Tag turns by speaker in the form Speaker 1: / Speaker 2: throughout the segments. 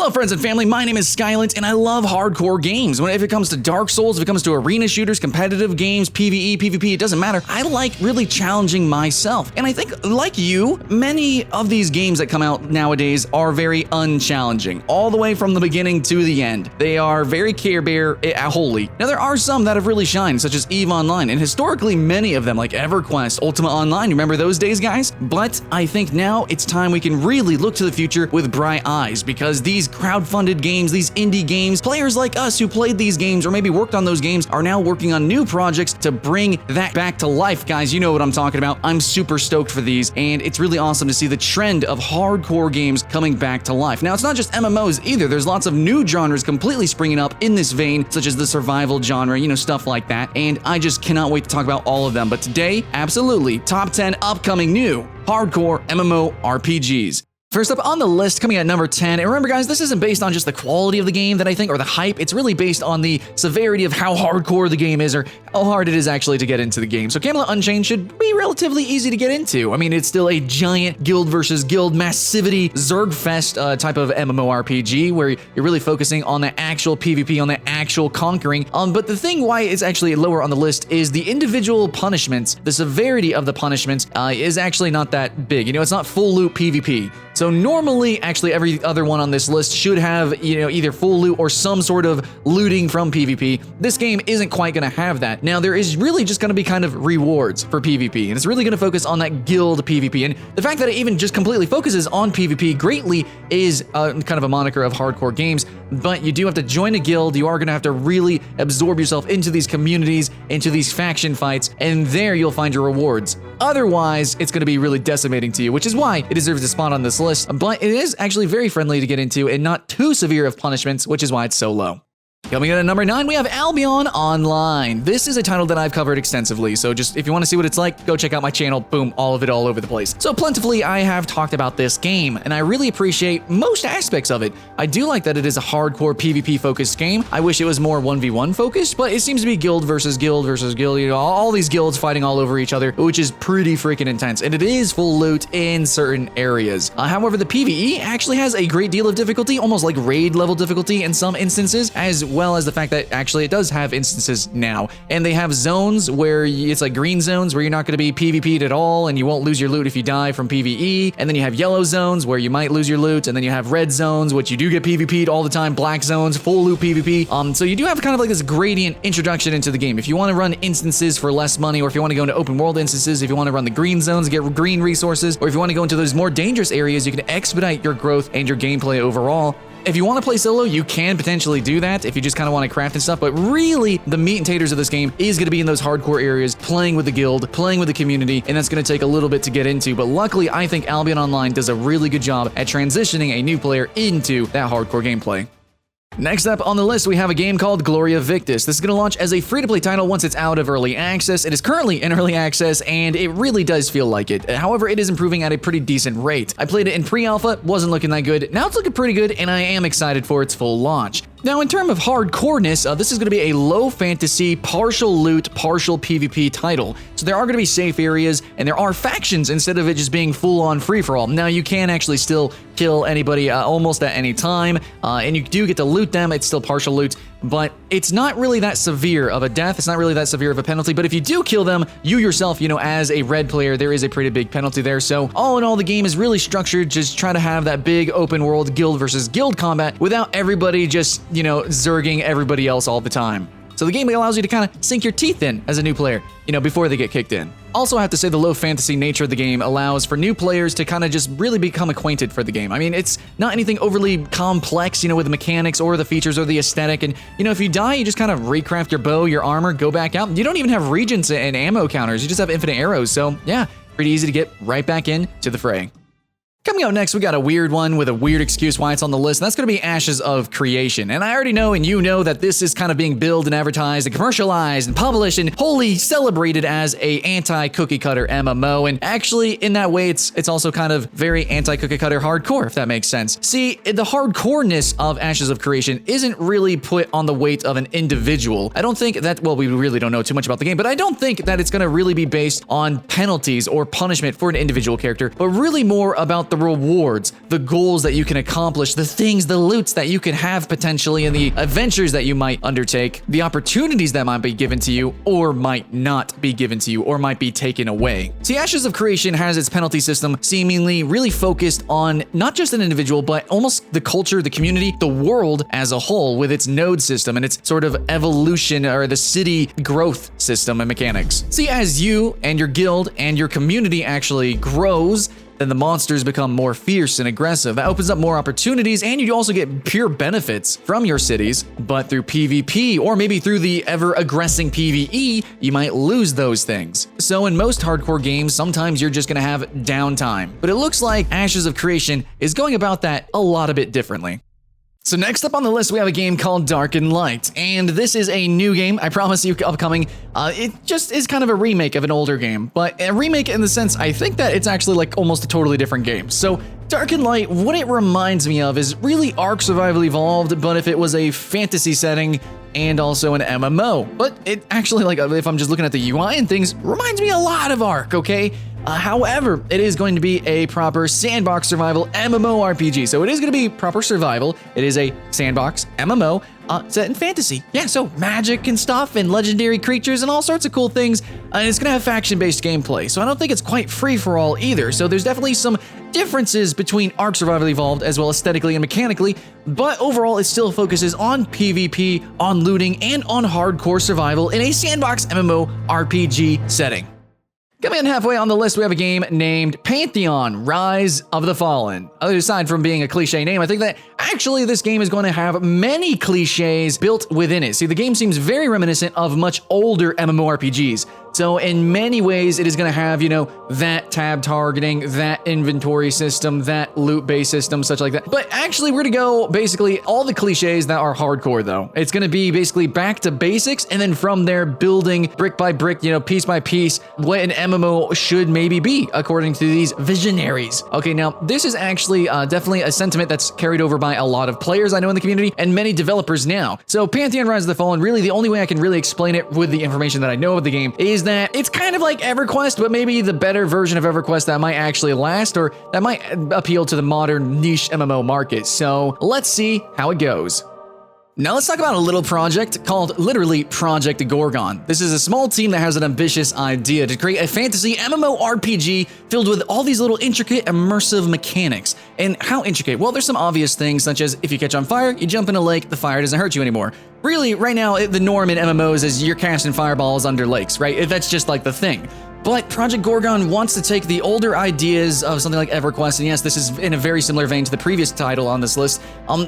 Speaker 1: Hello friends and family, my name is Skylent and I love hardcore games. If it comes to Dark Souls, if it comes to arena shooters, competitive games, PvE, PvP, it doesn't matter. I like really challenging myself. And I think, like you, many of these games that come out nowadays are very unchallenging, all the way from the beginning to the end. They are very Care Bear holy. Now there are some that have really shined, such as EVE Online, and historically many of them, like EverQuest, Ultima Online, remember those days, guys? But I think now it's time we can really look to the future with bright eyes, because these crowd-funded games, these indie games, players like us who played these games or maybe worked on those games are now working on new projects to bring that back to life. Guys, you know what I'm talking about. I'm super stoked for these, and it's really awesome to see the trend of hardcore games coming back to life. Now, it's not just MMOs either. There's lots of new genres completely springing up in this vein, such as the survival genre, you know, stuff like that, and I just cannot wait to talk about all of them. But today, absolutely, top 10 upcoming new hardcore MMORPGs. First up on the list, coming at number 10, and remember guys, this isn't based on just the quality of the game that I think, or the hype, it's really based on the severity of how hardcore the game is, or how hard it is actually to get into the game. So Camelot Unchained should be relatively easy to get into. I mean, it's still a giant guild versus guild massivity Zergfest type of MMORPG, where you're really focusing on the actual PvP, on the actual conquering. But the thing why it's actually lower on the list is the individual punishments, the severity of the punishments is actually not that big. You know, it's not full loot PvP. So normally, actually, every other one on this list should have, you know, either full loot or some sort of looting from PvP. This game isn't quite going to have that. Now, there is really just going to be kind of rewards for PvP, and it's really going to focus on that guild PvP. And the fact that it even just completely focuses on PvP greatly is kind of a moniker of hardcore games, but you do have to join a guild. You are going to have to really absorb yourself into these communities, into these faction fights, and there you'll find your rewards. Otherwise, it's going to be really decimating to you, which is why it deserves a spot on this list, but it is actually very friendly to get into and not too severe of punishments, which is why it's so low. Coming in at number 9, we have Albion Online. This is a title that I've covered extensively, so just if you want to see what it's like, go check out my channel. Boom, all of it all over the place. So plentifully, I have talked about this game, and I really appreciate most aspects of it. I do like that it is a hardcore PvP-focused game. I wish it was more 1v1 focused, but it seems to be guild versus guild versus guild, you know, all these guilds fighting all over each other, which is pretty freaking intense, and it is full loot in certain areas. However, the PvE actually has a great deal of difficulty, almost like raid level difficulty in some instances, as well as the fact that actually it does have instances now, and they have zones where it's like green zones where you're not going to be PvP'd at all and you won't lose your loot if you die from PvE, and then you have yellow zones where you might lose your loot, and then you have red zones which you do get PvP'd all the time, black zones, full loot PvP. So you do have kind of like this gradient introduction into the game. If you want to run instances for less money, or if you want to go into open world instances, if you want to run the green zones, get green resources, or if you want to go into those more dangerous areas, you can expedite your growth and your gameplay overall. If you want to play solo, you can potentially do that if you just kind of want to craft and stuff, but really the meat and taters of this game is going to be in those hardcore areas, playing with the guild, playing with the community, and that's going to take a little bit to get into, but luckily I think Albion Online does a really good job at transitioning a new player into that hardcore gameplay. Next up on the list, we have a game called Gloria Victis. This is going to launch as a free-to-play title once it's out of early access. It is currently in early access, and it really does feel like it. However, it is improving at a pretty decent rate. I played it in pre-alpha, wasn't looking that good. Now it's looking pretty good, and I am excited for its full launch. Now, in terms of hardcoreness, this is going to be a low fantasy, partial loot, partial PvP title. So there are going to be safe areas, and there are factions instead of it just being full-on free-for-all. Now, you can actually still kill anybody almost at any time, and you do get to loot them. It's still partial loot, but it's not really that severe of a death. It's not really that severe of a penalty, but if you do kill them, you yourself, you know, as a red player, there is a pretty big penalty there. So all in all, the game is really structured. Just try to have that big open world guild versus guild combat without everybody just, you know, zerging everybody else all the time. So the game allows you to kind of sink your teeth in as a new player, you know, before they get kicked in. Also, I have to say the low fantasy nature of the game allows for new players to kind of just really become acquainted for the game. I mean, it's not anything overly complex, you know, with the mechanics or the features or the aesthetic. And, you know, if you die, you just kind of recraft your bow, your armor, go back out. You don't even have regents and ammo counters. You just have infinite arrows. So yeah, pretty easy to get right back into the fray. Coming out next, we got a weird one with a weird excuse why it's on the list, and that's going to be Ashes of Creation. And I already know, and you know, that this is kind of being billed and advertised and commercialized and published and wholly celebrated as a anti-cookie cutter MMO. And actually, in that way, it's also kind of very anti-cookie cutter hardcore, if that makes sense. See, the hardcoreness of Ashes of Creation isn't really put on the weight of an individual. I don't think that, well, we really don't know too much about the game, but I don't think that it's going to really be based on penalties or punishment for an individual character, but really more about the rewards, the goals that you can accomplish, the things, the loots that you can have potentially, and the adventures that you might undertake, the opportunities that might be given to you or might not be given to you or might be taken away. See, Ashes of Creation has its penalty system seemingly really focused on not just an individual, but almost the culture, the community, the world as a whole, with its node system and its sort of evolution or the city growth system and mechanics. See, as you and your guild and your community actually grows, then the monsters become more fierce and aggressive. That opens up more opportunities, and you also get pure benefits from your cities, but through PvP or maybe through the ever-aggressing PvE, you might lose those things. So in most hardcore games, sometimes you're just gonna have downtime. But it looks like Ashes of Creation is going about that a bit differently. So next up on the list, we have a game called Dark and Light, and this is a new game, I promise you, upcoming. It just is kind of a remake of an older game, but a remake in the sense I think that it's actually like almost a totally different game. So Dark and Light, what it reminds me of is really Ark Survival Evolved, but if it was a fantasy setting and also an MMO. But it actually, like, if I'm just looking at the UI and things, reminds me a lot of Ark, okay? However, it is going to be a proper sandbox survival MMORPG. So it is going to be proper survival. It is a sandbox MMO set in fantasy. Yeah, so magic and stuff and legendary creatures and all sorts of cool things. And it's going to have faction-based gameplay. So I don't think it's quite free-for-all either. So there's definitely some differences between Ark Survival Evolved as well aesthetically and mechanically. But overall, it still focuses on PvP, on looting, and on hardcore survival in a sandbox MMORPG setting. Coming in halfway on the list, we have a game named Pantheon, Rise of the Fallen. Aside from being a cliche name, I think that actually this game is going to have many cliches built within it. See, the game seems very reminiscent of much older MMORPGs. So in many ways, it is going to have, you know, that tab targeting, that inventory system, that loot-based system, such like that. But actually, we're going to go basically all the cliches that are hardcore, though. It's going to be basically back to basics, and then from there, building brick by brick, you know, piece by piece, what an MMO should maybe be, according to these visionaries. Okay, now, this is actually definitely a sentiment that's carried over by a lot of players I know in the community, and many developers now. So Pantheon Rise of the Fallen, really the only way I can really explain it with the information that I know of the game is that it's kind of like EverQuest, but maybe the better version of EverQuest that might actually last, or that might appeal to the modern niche MMO market. So let's see how it goes. Now let's talk about a little project called literally Project Gorgon. This is a small team that has an ambitious idea to create a fantasy MMORPG filled with all these little intricate immersive mechanics. And how intricate? Well, there's some obvious things such as if you catch on fire, you jump in a lake, the fire doesn't hurt you anymore. Really, right now, the norm in MMOs is you're casting fireballs under lakes, right? That's just like the thing. But Project Gorgon wants to take the older ideas of something like EverQuest, and yes, this is in a very similar vein to the previous title on this list.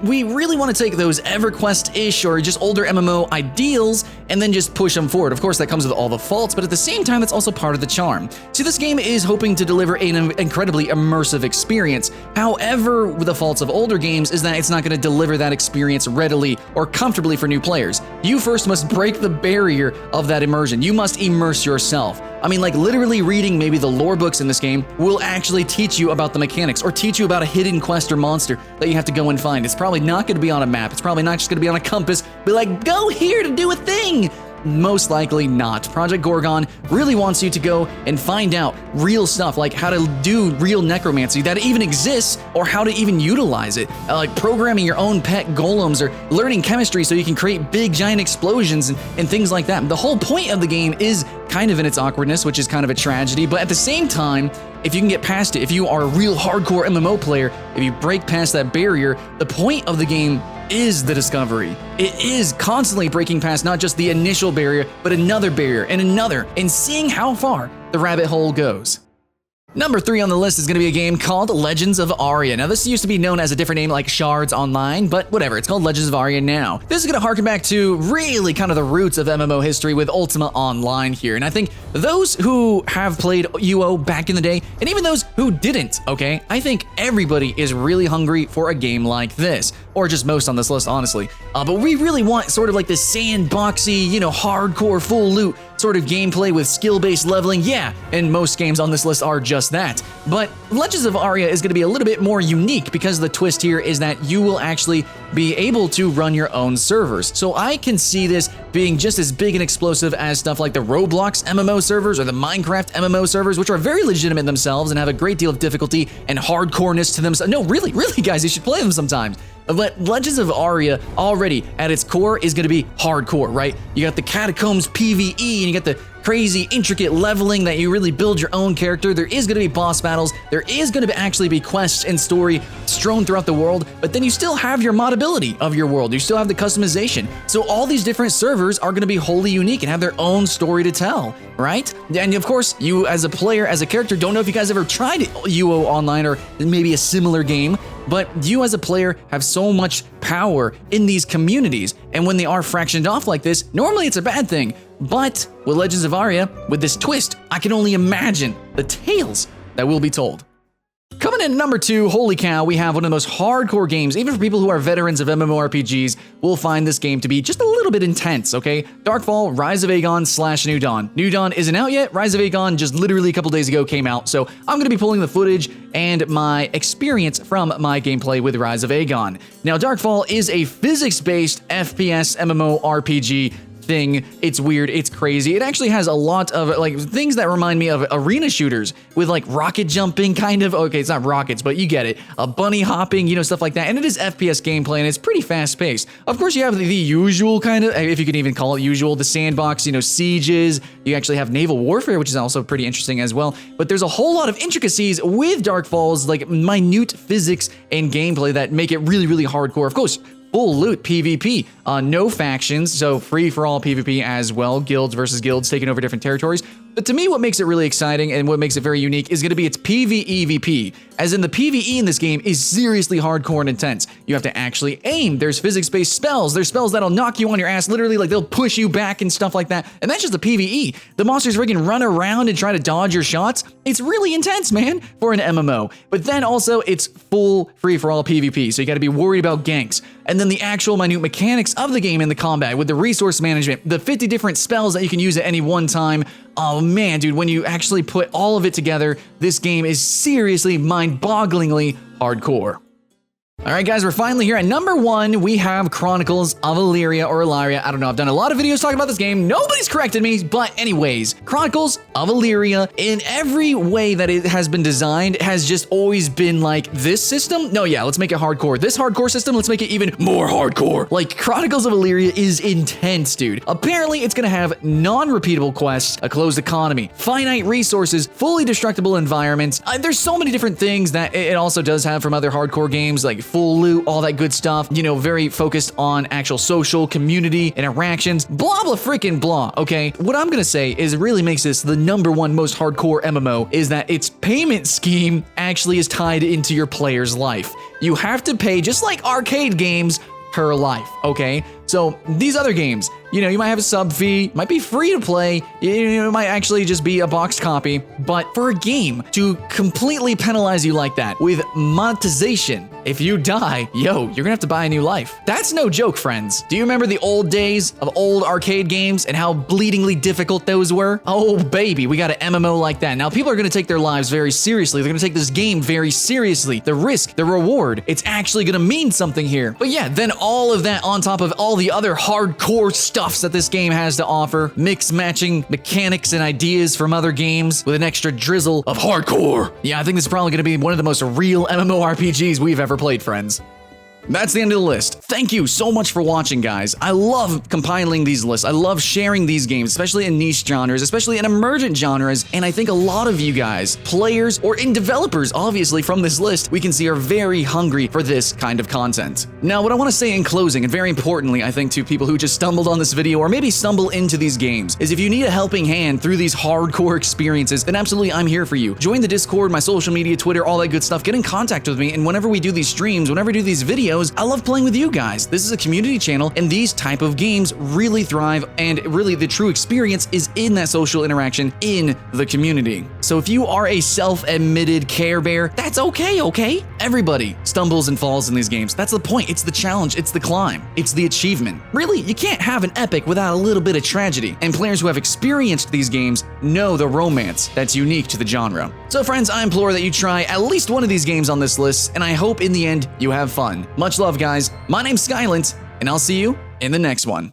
Speaker 1: We really want to take those EverQuest-ish or just older MMO ideals and then just push them forward. Of course, that comes with all the faults, but at the same time, that's also part of the charm. See, this game is hoping to deliver an incredibly immersive experience. However, with the faults of older games is that it's not going to deliver that experience readily or comfortably for new players. You first must break the barrier of that immersion. You must immerse yourself. I mean, like, literally reading maybe the lore books in this game will actually teach you about the mechanics or teach you about a hidden quest or monster that you have to go and find. It's probably not going to be on a map. It's probably not just going to be on a compass. Be like, go here to do a thing. Most likely not. Project Gorgon really wants you to go and find out real stuff, like how to do real necromancy that even exists or how to even utilize it, like programming your own pet golems or learning chemistry so you can create big giant explosions and things like that. The whole point of the game is kind of in its awkwardness, which is kind of a tragedy, but at the same time, if you can get past it, if you are a real hardcore MMO player, if you break past that barrier, the point of the game is the discovery. It is constantly breaking past not just the initial barrier, but another barrier and another, and seeing how far the rabbit hole goes. Number 3 on the list is going to be a game called Legends of Aria. Now, this used to be known as a different name like Shards Online, but whatever, it's called Legends of Aria now. This is going to harken back to really kind of the roots of MMO history with Ultima Online here, and I think those who have played UO back in the day, and even those who didn't, okay, I think everybody is really hungry for a game like this, or just most on this list, honestly. But we really want sort of like this sandboxy, you know, hardcore full loot sort of gameplay with skill-based leveling, yeah, and most games on this list are just that. But Legends of Aria is going to be a little bit more unique because the twist here is that you will actually be able to run your own servers. So I can see this being just as big and explosive as stuff like the Roblox MMO servers or the Minecraft MMO servers, which are very legitimate themselves and have a great deal of difficulty and hardcoreness to them. No, really, guys, you should play them sometimes. But Legends of Aria already at its core is going to be hardcore, right? You got the Catacombs PvE and you got the crazy intricate leveling that you really build your own character. There is going to be boss battles. There is going to actually be quests and story strewn throughout the world, but then you still have your moddability of your world. You still have the customization. So all these different servers are going to be wholly unique and have their own story to tell, right? And of course, you as a player, as a character, don't know if you guys ever tried UO Online or maybe a similar game, but you as a player have so much power in these communities, and when they are fractioned off like this, normally it's a bad thing. But with Legends of Aria, with this twist, I can only imagine the tales that will be told. Coming in at number 2, holy cow, we have one of the most hardcore games. Even for people who are veterans of MMORPGs, will find this game to be just a little bit intense, okay? Darkfall, Rise of Aegon / New Dawn. New Dawn isn't out yet. Rise of Aegon just literally a couple days ago came out, so I'm going to be pulling the footage and my experience from my gameplay with Rise of Aegon. Now, Darkfall is a physics-based FPS MMORPG thing. It's weird, it's crazy. It actually has a lot of like things that remind me of arena shooters with like rocket jumping kind of. Okay, it's not rockets, but you get it. Bunny hopping, you know, stuff like that. And it is FPS gameplay and it's pretty fast paced. Of course, you have the usual kind of, if you can even call it usual, the sandbox, you know, sieges. You actually have naval warfare, which is also pretty interesting as well. But there's a whole lot of intricacies with Darkfall's like minute physics and gameplay that make it really, really hardcore. Of course, full loot PvP, no factions, so free for all PvP as well, guilds versus guilds taking over different territories. But to me, what makes it really exciting and what makes it very unique is going to be its PvEVP, as in the PvE in this game is seriously hardcore and intense. You have to actually aim. There's physics-based spells. There's spells that'll knock you on your ass, literally, like they'll push you back and stuff like that. And that's just the PvE. The monsters freaking run around and try to dodge your shots. It's really intense, man, for an MMO. But then also, it's full free-for-all PvP, so you got to be worried about ganks. And then the actual minute mechanics of the game in the combat with the resource management, the 50 different spells that you can use at any one time. Oh man, dude, when you actually put all of it together, this game is seriously mind-bogglingly hardcore. All right, guys, we're finally here at number 1. We have Chronicles of Illyria or Illyria. I don't know. I've done a lot of videos talking about this game. Nobody's corrected me. But anyways, Chronicles of Illyria, in every way that it has been designed, has just always been like this system. No, yeah, let's make it hardcore. This hardcore system, let's make it even more hardcore. Like, Chronicles of Illyria is intense, dude. Apparently, it's going to have non-repeatable quests, a closed economy, finite resources, fully destructible environments. There's so many different things that it also does have from other hardcore games, like full loot, all that good stuff, you know, very focused on actual social community interactions, blah, blah, freaking blah, okay? What I'm gonna say is it really makes this the number 1 most hardcore MMO is that its payment scheme actually is tied into your player's life. You have to pay, just like arcade games, per life, okay? So these other games, you know, you might have a sub fee, might be free to play, it might actually just be a boxed copy, but for a game to completely penalize you like that with monetization, if you die, yo, you're gonna have to buy a new life. That's no joke, friends. Do you remember the old days of old arcade games and how bleedingly difficult those were? Oh, baby, we got an MMO like that. Now, people are gonna take their lives very seriously. They're gonna take this game very seriously. The risk, the reward, it's actually gonna mean something here. But yeah, then all of that on top of all the other hardcore stuffs that this game has to offer, mix matching mechanics and ideas from other games with an extra drizzle of hardcore. Yeah, I think this is probably gonna be one of the most real MMORPGs we've ever played, friends. That's the end of the list. Thank you so much for watching, guys. I love compiling these lists. I love sharing these games, especially in niche genres, especially in emergent genres, and I think a lot of you guys, players, or in developers, obviously, from this list, we can see are very hungry for this kind of content. Now, what I want to say in closing, and very importantly, I think to people who just stumbled on this video, or maybe stumble into these games, is if you need a helping hand through these hardcore experiences, then absolutely, I'm here for you. Join the Discord, my social media, Twitter, all that good stuff. Get in contact with me, and whenever we do these streams, whenever we do these videos, videos. I love playing with you guys. This is a community channel, and these type of games really thrive, and really the true experience is in that social interaction in the community. So if you are a self-admitted Care Bear, that's okay? Everybody stumbles and falls in these games. That's the point. It's the challenge. It's the climb. It's the achievement. Really, you can't have an epic without a little bit of tragedy. And players who have experienced these games know the romance that's unique to the genre. So friends, I implore that you try at least one of these games on this list, and I hope in the end you have fun. Much love, guys. My name's Skylent, and I'll see you in the next one.